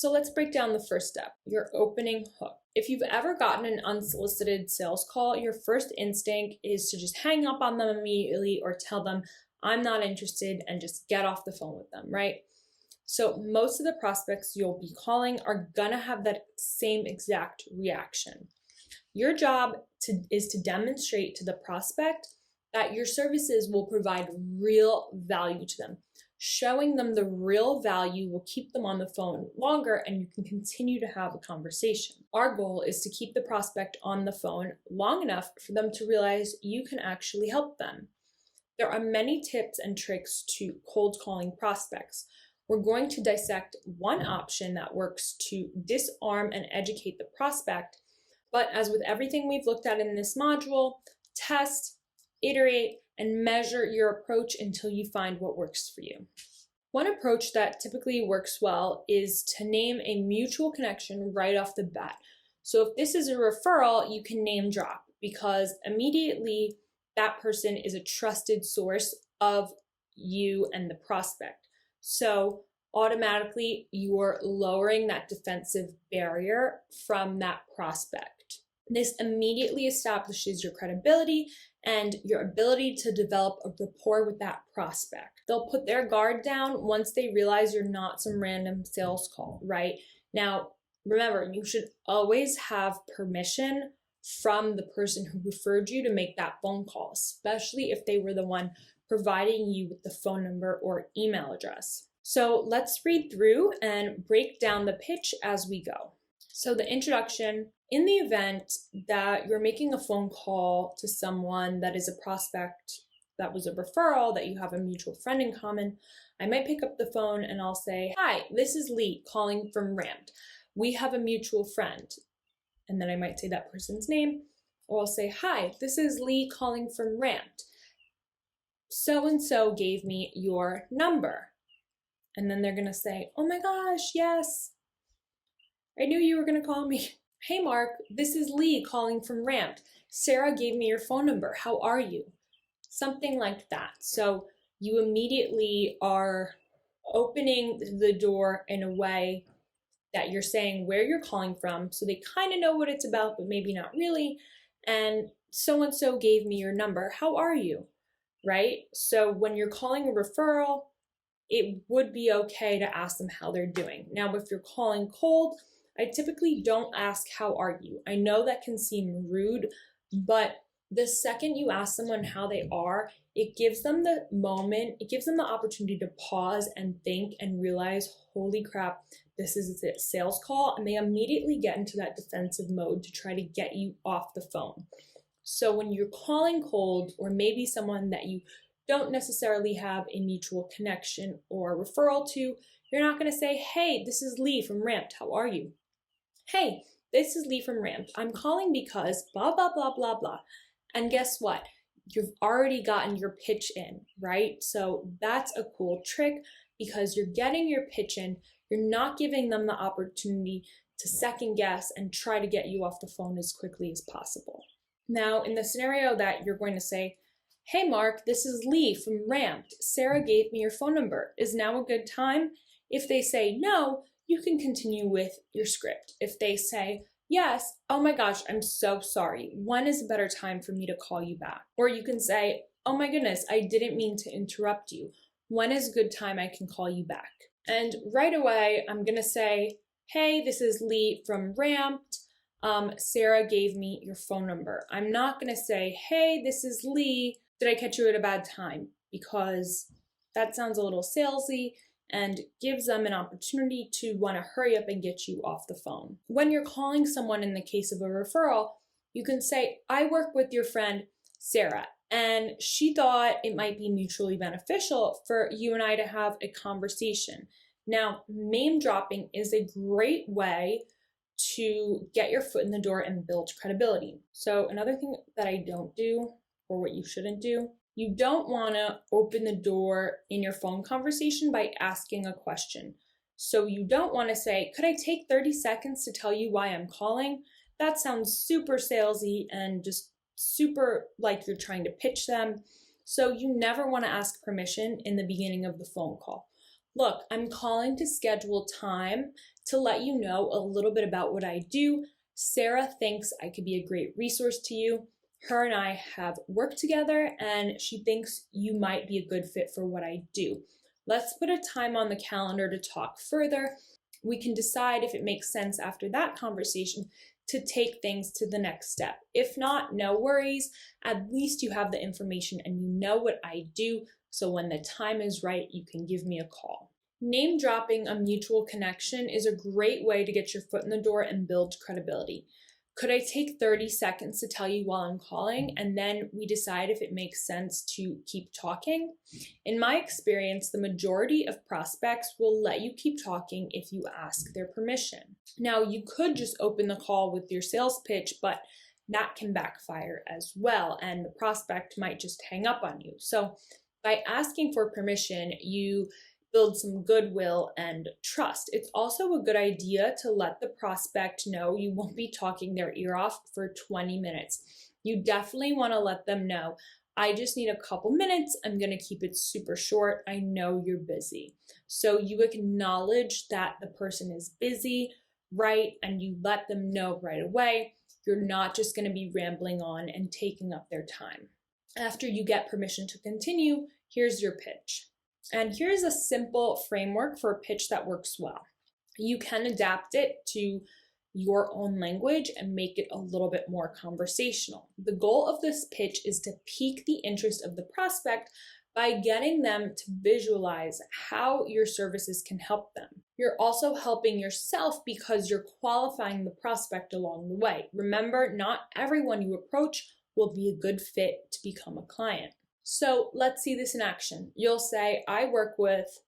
So let's break down the first step, your opening hook. If you've ever gotten an unsolicited sales call, your first instinct is to just hang up on them immediately or tell them, I'm not interested, and just get off the phone with them, right? So most of the prospects you'll be calling are gonna have that same exact reaction. Your job is to demonstrate to the prospect that your services will provide real value to them. Showing them the real value will keep them on the phone longer, and you can continue to have a conversation. Our goal is to keep the prospect on the phone long enough for them to realize you can actually help them. There are many tips and tricks to cold calling prospects. We're going to dissect one option that works to disarm and educate the prospect, but as with everything we've looked at in this module, test, iterate, and measure your approach until you find what works for you. One approach that typically works well is to name a mutual connection right off the bat. So if this is a referral, you can name drop, because immediately that person is a trusted source of you and the prospect. So automatically you're lowering that defensive barrier from that prospect. This immediately establishes your credibility and your ability to develop a rapport with that prospect. They'll put their guard down once they realize you're not some random sales call, right? Now, remember, you should always have permission from the person who referred you to make that phone call, especially if they were the one providing you with the phone number or email address. So let's read through and break down the pitch as we go. So the introduction: in the event that you're making a phone call to someone that is a prospect that was a referral, that you have a mutual friend in common, I might pick up the phone and I'll say, hi, this is Lee calling from Ramped. We have a mutual friend. And then I might say that person's name, or I'll say, hi, this is Lee calling from Ramped. So-and-so gave me your number. And then they're gonna say, oh my gosh, yes, I knew you were gonna call me. Hey Mark, this is Lee calling from Ramped. Sarah gave me your phone number. How are you? Something like that. So you immediately are opening the door in a way that you're saying where you're calling from, so they kind of know what it's about, but maybe not really. And so gave me your number. How are you? Right? So when you're calling a referral, it would be okay to ask them how they're doing. Now, if you're calling cold, I typically don't ask, how are you? I know that can seem rude, but the second you ask someone how they are, it gives them the moment, it gives them the opportunity to pause and think and realize, holy crap, this is a sales call, and they immediately get into that defensive mode to try to get you off the phone. So when you're calling cold, or maybe someone that you don't necessarily have a mutual connection or referral to, you're not going to say, hey, this is Lee from Ramped. How are you? Hey, this is Lee from Ramped. I'm calling because blah, blah, blah, blah, blah. And guess what? You've already gotten your pitch in, right? So that's a cool trick, because you're getting your pitch in. You're not giving them the opportunity to second guess and try to get you off the phone as quickly as possible. Now, in the scenario that you're going to say, hey Mark, this is Lee from Ramped. Sarah gave me your phone number. Is now a good time? If they say no, you can continue with your script. If they say yes, oh my gosh, I'm so sorry. When is a better time for me to call you back? Or you can say, oh my goodness, I didn't mean to interrupt you. When is a good time I can call you back? And right away, I'm gonna say, hey, this is Lee from Ramped. Sarah gave me your phone number. I'm not gonna say, hey, this is Lee. Did I catch you at a bad time? Because that sounds a little salesy and gives them an opportunity to want to hurry up and get you off the phone. When you're calling someone in the case of a referral, you can say, I work with your friend Sarah, and she thought it might be mutually beneficial for you and I to have a conversation. Now, name dropping is a great way to get your foot in the door and build credibility. So another thing that I don't do, or what you shouldn't do, you don't want to open the door in your phone conversation by asking a question. So you don't want to say, could I take 30 seconds to tell you why I'm calling? That sounds super salesy and just super like you're trying to pitch them. So you never want to ask permission in the beginning of the phone call. Look, I'm calling to schedule time To let you know a little bit about what I do, Sarah thinks I could be a great resource to you. Her and I have worked together, and she thinks you might be a good fit for what I do. Let's put a time on the calendar to talk further. We can decide if it makes sense after that conversation to take things to the next step. If not, no worries. At least you have the information and you know what I do, so when the time is right, you can give me a call. Name dropping a mutual connection is a great way to get your foot in the door and build credibility. Could I take 30 seconds to tell you while I'm calling, and then we decide if it makes sense to keep talking? In my experience, the majority of prospects will let you keep talking if you ask their permission. Now, you could just open the call with your sales pitch, but that can backfire as well, and the prospect might just hang up on you. So by asking for permission, you build some goodwill and trust. It's also a good idea to let the prospect know you won't be talking their ear off for 20 minutes. You definitely want to let them know, I just need a couple minutes. I'm going to keep it super short. I know you're busy. So you acknowledge that the person is busy, right? And you let them know right away. You're not just going to be rambling on and taking up their time. After you get permission to continue, here's your pitch. And here's a simple framework for a pitch that works well. You can adapt it to your own language and make it a little bit more conversational. The goal of this pitch is to pique the interest of the prospect by getting them to visualize how your services can help them. You're also helping yourself because you're qualifying the prospect along the way. Remember, not everyone you approach will be a good fit to become a client. So let's see this in action. You'll say, I work with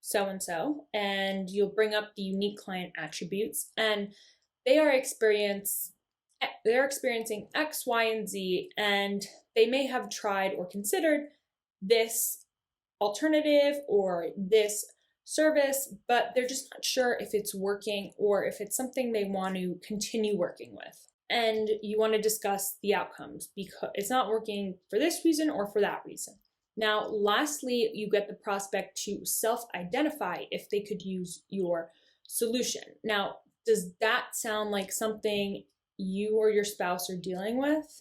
so-and-so, and you'll bring up the unique client attributes, and they're experiencing X, Y, and Z, and they may have tried or considered this alternative or this service, but they're just not sure if it's working or if it's something they want to continue working with. And you want to discuss the outcomes because it's not working for this reason or for that reason. Now, lastly, you get the prospect to self-identify if they could use your solution. Now, does that sound like something you or your spouse are dealing with?